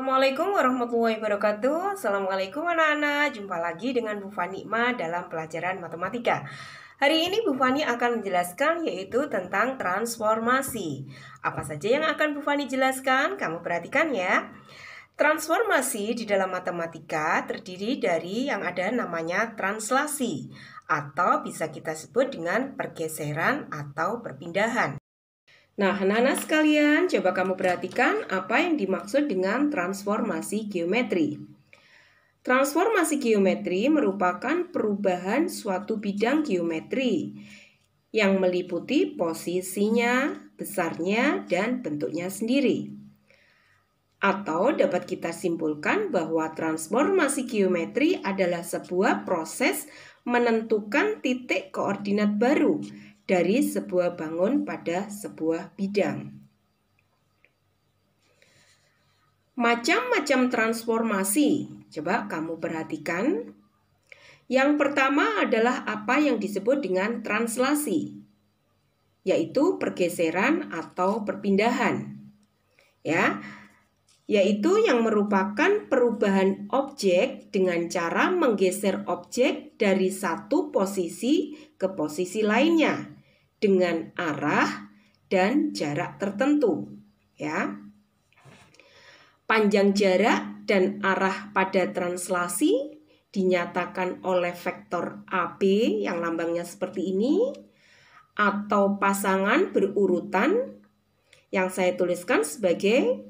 Assalamualaikum warahmatullahi wabarakatuh. Assalamualaikum anak-anak. Jumpa lagi dengan Bu Fani Ma dalam pelajaran matematika. Hari ini Bu Fani akan menjelaskan yaitu tentang transformasi. Apa saja yang akan Bu Fani jelaskan? Kamu perhatikan ya. Transformasi di dalam matematika terdiri dari yang ada namanya translasi atau bisa kita sebut dengan pergeseran atau perpindahan. Nah, anak-anak sekalian, coba kamu perhatikan apa yang dimaksud dengan transformasi geometri. Transformasi geometri merupakan perubahan suatu bidang geometri yang meliputi posisinya, besarnya, dan bentuknya sendiri. Atau dapat kita simpulkan bahwa transformasi geometri adalah sebuah proses menentukan titik koordinat baru dari sebuah bangun pada sebuah bidang. Macam-macam transformasi, coba kamu perhatikan. Yang pertama adalah apa yang disebut dengan translasi, yaitu pergeseran atau perpindahan. Yaitu yang merupakan perubahan objek dengan cara menggeser objek dari satu posisi ke posisi lainnya dengan arah dan jarak tertentu, ya. Panjang jarak dan arah pada translasi dinyatakan oleh vektor AB yang lambangnya seperti ini atau pasangan berurutan yang saya tuliskan sebagai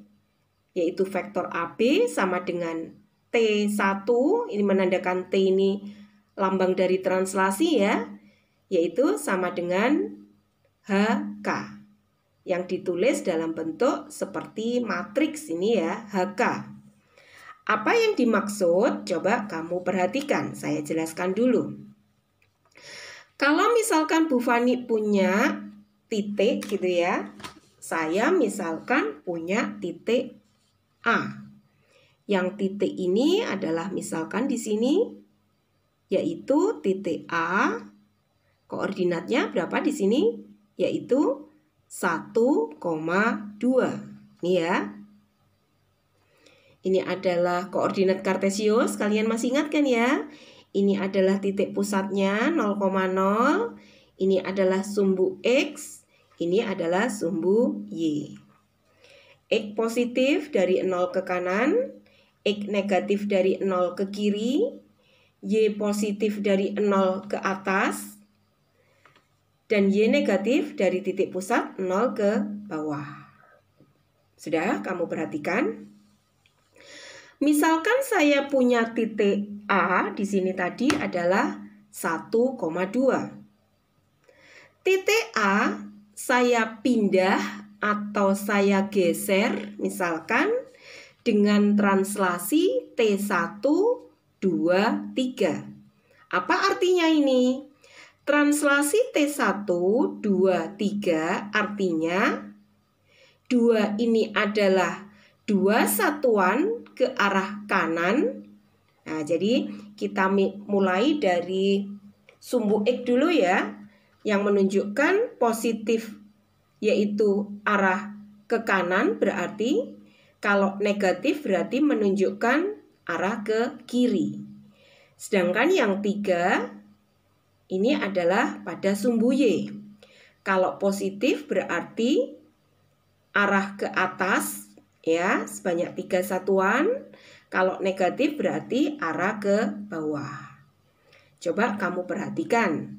yaitu vektor AB sama dengan T1, ini menandakan T ini lambang dari translasi ya, yaitu sama dengan HK yang ditulis dalam bentuk seperti matriks ini ya, HK. Apa yang dimaksud? Coba kamu perhatikan, saya jelaskan dulu. Kalau misalkan Bu Fani punya titik gitu ya, saya misalkan punya titik A. Yang titik ini adalah misalkan di sini yaitu titik A. Koordinatnya berapa di sini? Yaitu 1,2. Ini ya. Ini adalah koordinat kartesius. Kalian masih ingat kan ya? Ini adalah titik pusatnya 0,0. Ini adalah sumbu X. Ini adalah sumbu Y. X positif dari 0 ke kanan. X negatif dari 0 ke kiri. Y positif dari 0 ke atas. Dan Y negatif dari titik pusat 0 ke bawah. Sudah kamu perhatikan? Misalkan saya punya titik A di sini tadi adalah 1,2. Titik A saya pindah atau saya geser misalkan dengan translasi T1, 2, 3. Apa artinya ini? Translasi T1, 2, 3 artinya 2 ini adalah 2 satuan ke arah kanan. Nah, jadi kita mulai dari sumbu X dulu ya, yang menunjukkan positif yaitu arah ke kanan berarti, kalau negatif berarti menunjukkan arah ke kiri. Sedangkan yang 3 ini adalah pada sumbu Y. Kalau positif berarti arah ke atas ya, sebanyak 3 satuan. Kalau negatif berarti arah ke bawah. Coba kamu perhatikan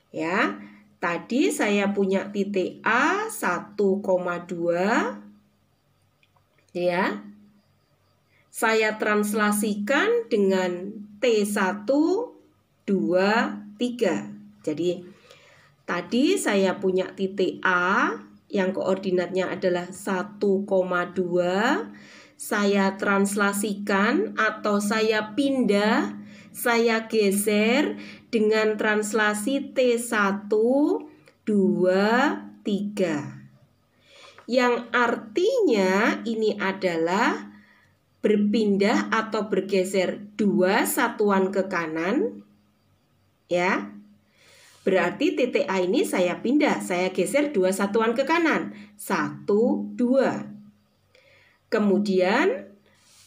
ya. Tadi saya punya titik A 1,2 ya. Saya translasikan dengan T1, 2, 3. Jadi tadi saya punya titik A yang koordinatnya adalah 1,2. Saya translasikan atau saya pindah, saya geser dengan translasi T1, 2, 3. Yang artinya ini adalah berpindah atau bergeser 2 satuan ke kanan. Ya, berarti titik A ini saya pindah, saya geser 2 satuan ke kanan, 1, 2. Kemudian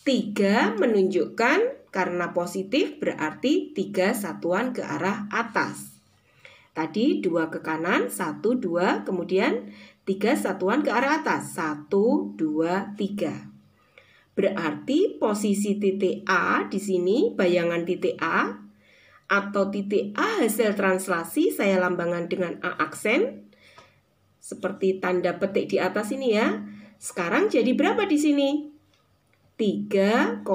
3 menunjukkan karena positif berarti 3 satuan ke arah atas. Tadi 2 ke kanan, 1, 2, kemudian 3 satuan ke arah atas. 1, 2, 3. Berarti posisi titik A di sini, bayangan titik A, atau titik A hasil translasi, saya lambangkan dengan A aksen. Seperti tanda petik di atas ini ya. Sekarang jadi berapa di sini? 3,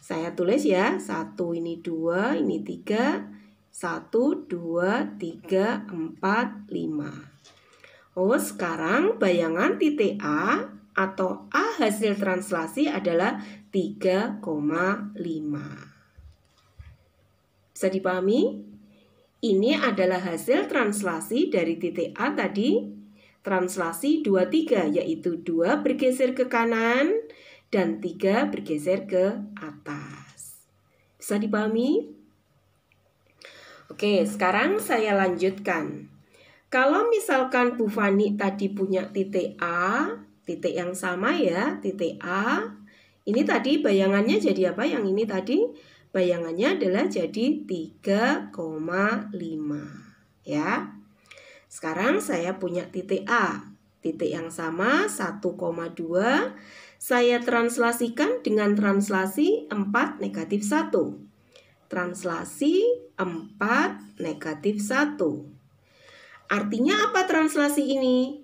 saya tulis ya. 1 ini 2, ini 3. 1, 2, 3, 4, 5. Oh, sekarang bayangan titik A atau A hasil translasi adalah 3,5. Bisa dipahami? Ini adalah hasil translasi dari titik A tadi. Translasi 2, 3, yaitu 2 bergeser ke kanan dan 3 bergeser ke atas. Bisa dipahami? Oke, sekarang saya lanjutkan. Kalau misalkan Bu Fani tadi punya titik A, titik yang sama ya, titik A. Ini tadi bayangannya jadi apa? Yang ini tadi bayangannya adalah jadi 3,5 ya. Sekarang saya punya titik A, titik yang sama 1,2. Saya translasikan dengan translasi 4 negatif 1. Translasi 4 negatif 1. Artinya apa translasi ini?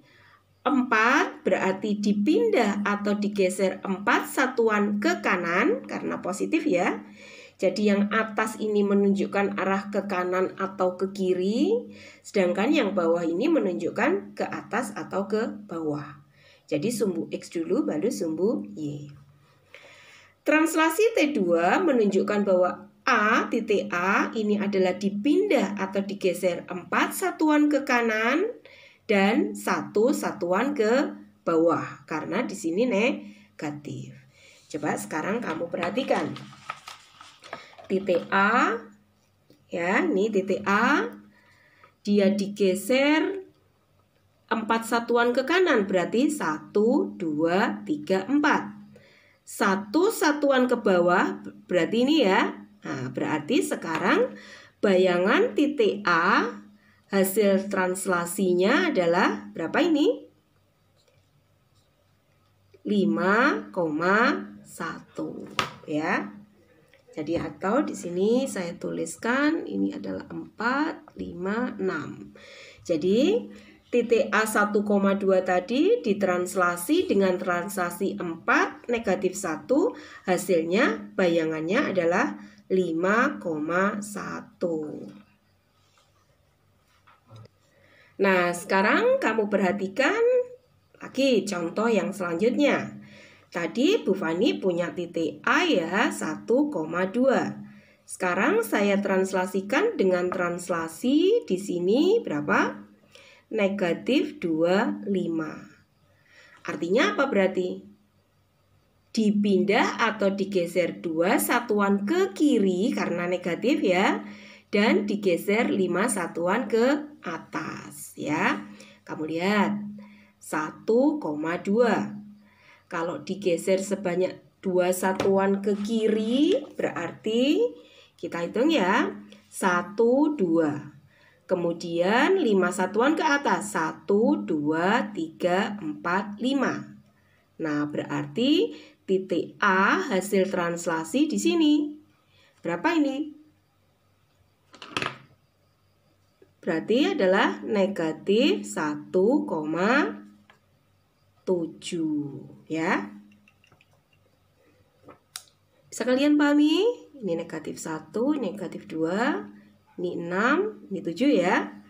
4 berarti dipindah atau digeser 4 satuan ke kanan karena positif ya. Jadi yang atas ini menunjukkan arah ke kanan atau ke kiri, sedangkan yang bawah ini menunjukkan ke atas atau ke bawah. Jadi sumbu X dulu baru sumbu Y. Translasi T2 menunjukkan bahwa A, titik A ini adalah dipindah atau digeser 4 satuan ke kanan dan 1 satuan ke bawah karena di sini negatif. Coba sekarang kamu perhatikan. Titik A ya, ini titik A dia digeser 4 satuan ke kanan berarti 1, 2, 3, 4. 1 satuan ke bawah berarti ini ya. Nah, berarti sekarang bayangan titik A hasil translasinya adalah berapa ini? 5,1 ya. Jadi atau di sini saya tuliskan ini adalah 4, 5, 6. Jadi titik A 1,2 tadi ditranslasi dengan translasi 4 negatif 1, hasilnya bayangannya adalah 5,1. Nah, sekarang kamu perhatikan lagi contoh yang selanjutnya. Tadi Bu Fani punya titik A ya, 1,2. Sekarang saya translasikan dengan translasi di sini berapa? Negatif 25. Artinya apa berarti? Dipindah atau digeser 2 satuan ke kiri karena negatif ya, dan digeser 5 satuan ke atas ya. Kamu lihat 1,2. Kalau digeser sebanyak 2 satuan ke kiri berarti kita hitung ya 1, 2. Kemudian 5 satuan ke atas 1, 2, 3, 4, 5. Nah, berarti titik A hasil translasi di sini. Berapa ini? Berarti adalah negatif 1,7 ya. Bisa kalian pahami? Ini negatif 1, negatif 2, ini 6, ini 7 ya.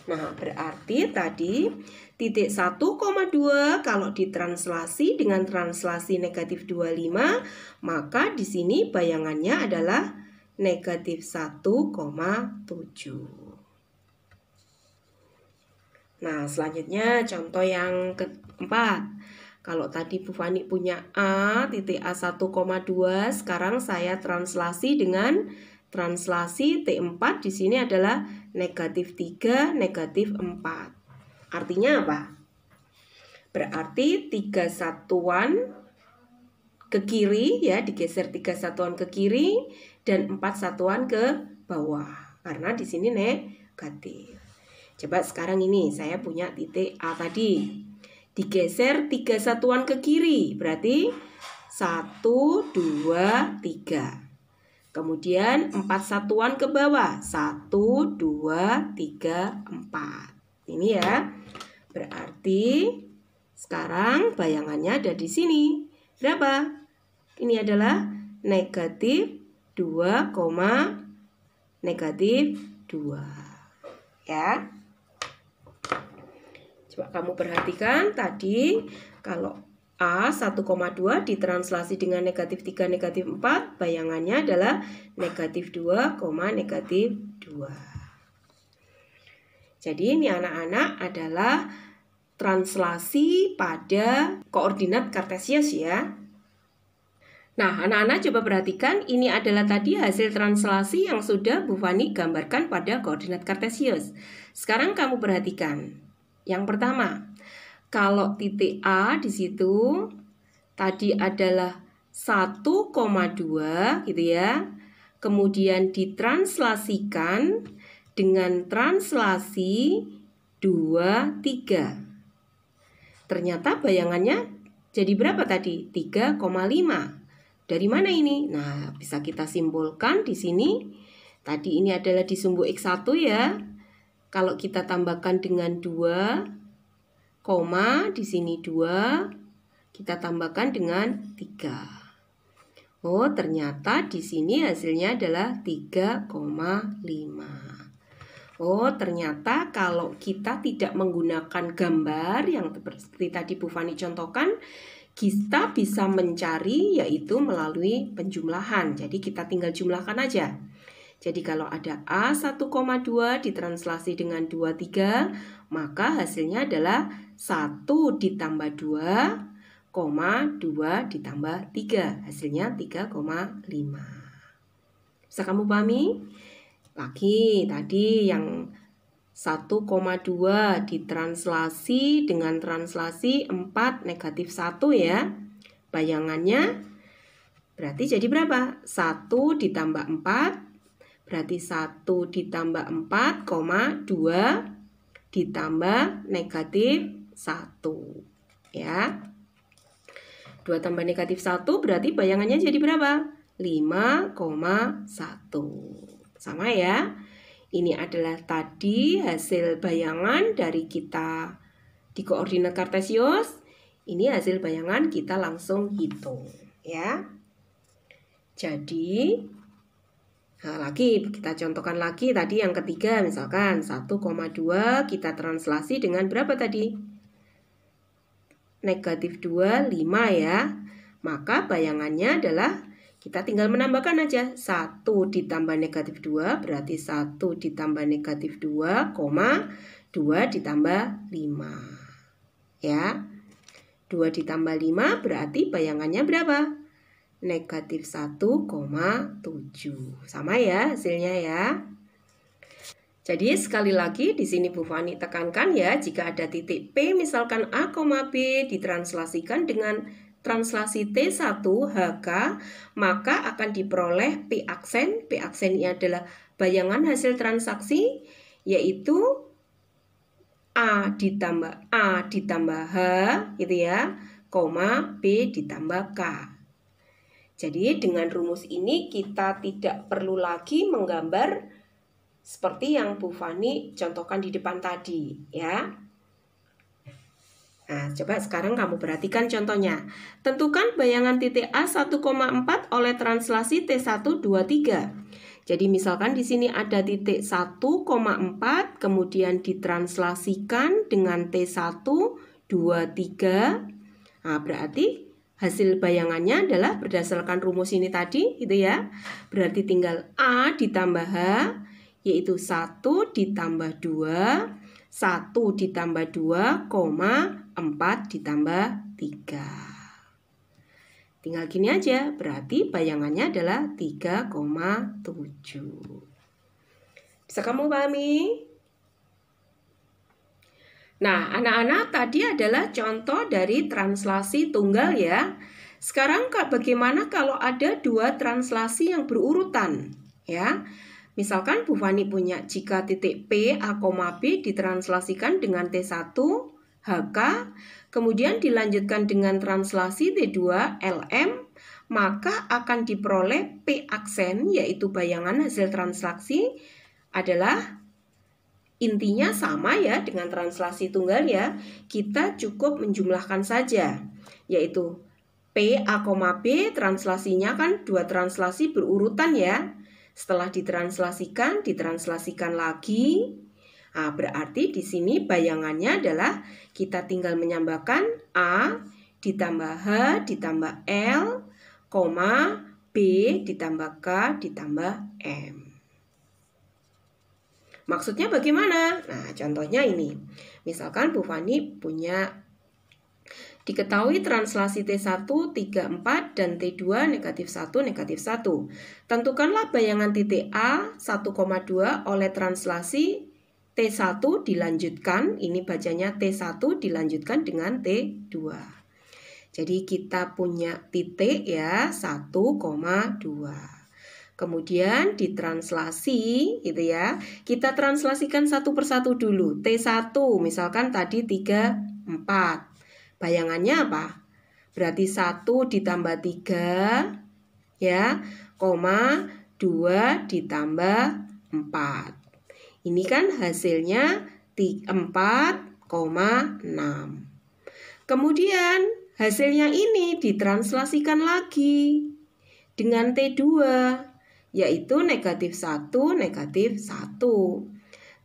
Nah, berarti tadi titik 1,2 kalau ditranslasi dengan translasi negatif 25, maka di sini bayangannya adalah negatif 1,7. Nah, selanjutnya contoh yang keempat. Kalau tadi Bu Fani punya A, titik A 1,2, sekarang saya translasi dengan translasi T4 di sini adalah negatif 3, negatif 4. Artinya apa? Berarti 3 satuan ke kiri ya, digeser 3 satuan ke kiri dan 4 satuan ke bawah karena di sini negatif. Coba sekarang ini saya punya titik A tadi. Digeser 3 satuan ke kiri, berarti 1, 2, 3. Kemudian 4 satuan ke bawah, 1, 2, 3, 4. Ini ya. Berarti sekarang bayangannya ada di sini. Berapa? Ini adalah negatif 2, negatif 2. Ya. Coba kamu perhatikan tadi kalau A 1,2 ditranslasi dengan negatif 3, negatif 4, bayangannya adalah negatif 2, negatif 2. Jadi ini anak-anak adalah translasi pada koordinat kartesius ya. Nah, anak-anak coba perhatikan, ini adalah tadi hasil translasi yang sudah Bu Fani gambarkan pada koordinat kartesius. Sekarang kamu perhatikan. Yang pertama, kalau titik A di situ tadi adalah 1,2 gitu ya. Kemudian ditranslasikan dengan translasi 2, 3. Ternyata bayangannya jadi berapa tadi? 3,5. Dari mana ini? Nah, bisa kita simpulkan di sini. Tadi ini adalah di sumbu X1 ya. Kalau kita tambahkan dengan 2, di sini 2, kita tambahkan dengan 3. Oh, ternyata di sini hasilnya adalah 3,5. Oh, ternyata kalau kita tidak menggunakan gambar yang seperti tadi Bu Fani contohkan, kita bisa mencari yaitu melalui penjumlahan. Jadi kita tinggal jumlahkan aja. Jadi kalau ada A 1,2 ditranslasi dengan 2, 3, maka hasilnya adalah 1 ditambah 2, 2 ditambah 3. Hasilnya 3,5. Bisa kamu pahami? Lagi tadi yang 1,2 ditranslasi dengan translasi 4, negatif 1 ya. Bayangannya berarti jadi berapa? 1 ditambah 4. Berarti 1 ditambah 4, 2 ditambah negatif 1. Ya. 2 tambah negatif 1 berarti bayangannya jadi berapa? 5,1. Sama ya. Ini adalah tadi hasil bayangan dari kita di koordinat kartesius. Ini hasil bayangan kita langsung hitung. Ya. Jadi nah, lagi kita contohkan lagi tadi yang ketiga, misalkan 1,2 kita translasi dengan berapa tadi? Negatif 2, 5 ya. Maka bayangannya adalah kita tinggal menambahkan aja. 1 ditambah negatif 2 berarti 1 ditambah negatif 2, 2 ditambah 5. Ya. 2 ditambah 5 berarti bayangannya berapa? Negatif 1,7. Sama ya hasilnya ya. Jadi sekali lagi di sini Bu Fani tekankan ya, jika ada titik P misalkan A, B ditranslasikan dengan translasi T1 HK, maka akan diperoleh P aksen. P aksen ini adalah bayangan hasil transaksi, yaitu A ditambah H gitu ya, koma B ditambah K. Jadi dengan rumus ini kita tidak perlu lagi menggambar seperti yang Bu Fani contohkan di depan tadi ya. Nah, coba sekarang kamu perhatikan contohnya. Tentukan bayangan titik A 1,4 oleh translasi T1, 2, 3. Jadi misalkan di sini ada titik 1,4 kemudian ditranslasikan dengan T1, 2, 3. Nah, berarti hasil bayangannya adalah berdasarkan rumus ini tadi gitu ya. Berarti tinggal A ditambah H yaitu 1 ditambah 2, 1 ditambah 2, 4 ditambah 3. Tinggal gini aja, berarti bayangannya adalah 3,7. Bisa kamu pahami? Nah, anak-anak tadi adalah contoh dari translasi tunggal ya. Sekarang bagaimana kalau ada dua translasi yang berurutan? Ya, misalkan Bu Fani punya jika titik P, A, B ditranslasikan dengan T1, HK, kemudian dilanjutkan dengan translasi T2, LM, maka akan diperoleh P aksen, yaitu bayangan hasil translasi adalah intinya sama ya dengan translasi tunggal ya. Kita cukup menjumlahkan saja, yaitu P, A, B translasinya kan dua translasi berurutan ya. Setelah ditranslasikan lagi. Nah, berarti di sini bayangannya adalah kita tinggal menyambahkan A ditambah H ditambah L, B ditambah K ditambah M. Maksudnya bagaimana? Nah, contohnya ini. Misalkan Bu Fani punya diketahui translasi T1, 3, 4, dan T2, negatif 1, negatif 1. Tentukanlah bayangan titik A 1,2 oleh translasi T1 dilanjutkan, ini bacanya T1 dilanjutkan dengan T2. Jadi kita punya titik ya 1,2. Kemudian ditranslasi gitu ya. Kita translasikan satu persatu dulu. T1 misalkan tadi 3, 4. Bayangannya apa? Berarti 1 ditambah 3 ya, 2 ditambah 4. Ini kan hasilnya 4,6. Kemudian hasilnya ini ditranslasikan lagi dengan T2, yaitu negatif 1, negatif 1.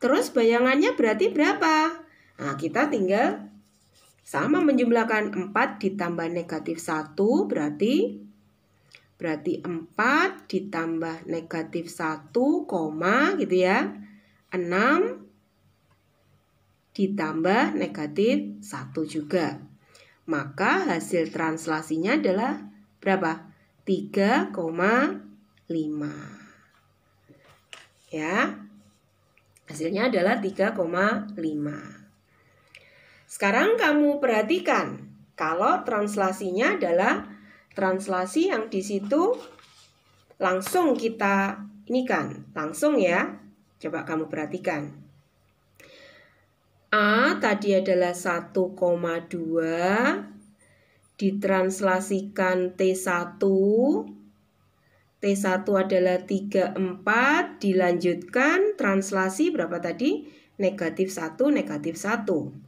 Terus bayangannya berarti berapa? Nah, kita tinggal sama menjumlahkan 4 ditambah negatif 1 berarti 4 ditambah negatif 1, gitu ya. 6 ditambah negatif 1 juga. Maka hasil translasinya adalah berapa? 3,5. Ya. Hasilnya adalah 3,5. Sekarang kamu perhatikan kalau translasinya adalah translasi yang di situ langsung kita ini kan, langsung ya. Coba kamu perhatikan. A tadi adalah 1,2 ditranslasikan T1. T1 adalah 3,4 dilanjutkan translasi berapa tadi? Negatif 1, negatif 1.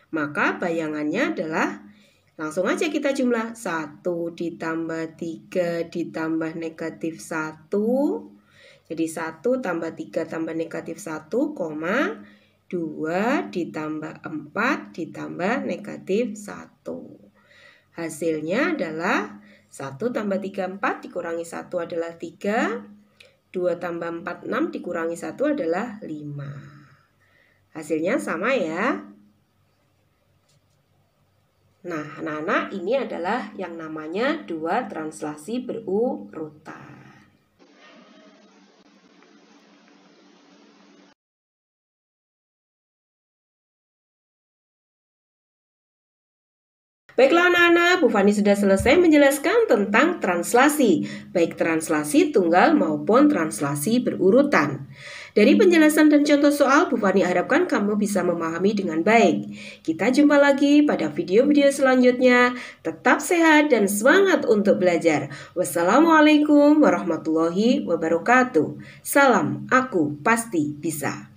Maka bayangannya adalah langsung aja kita jumlah 1 ditambah 3 ditambah negatif 1. Jadi 1 tambah 3 tambah negatif 1, 2 ditambah 4 ditambah negatif 1. Hasilnya adalah 1 tambah 3, 4 dikurangi 1 adalah 3. 2 tambah 4, 6 dikurangi 1 adalah 5. Hasilnya sama ya. Nah, anak-anak, ini adalah yang namanya dua translasi berurutan. Baiklah anak-anak, Bu Fani sudah selesai menjelaskan tentang translasi, baik translasi tunggal maupun translasi berurutan. Dari penjelasan dan contoh soal, Bu Fani harapkan kamu bisa memahami dengan baik. Kita jumpa lagi pada video-video selanjutnya. Tetap sehat dan semangat untuk belajar. Wassalamualaikum warahmatullahi wabarakatuh. Salam, aku pasti bisa.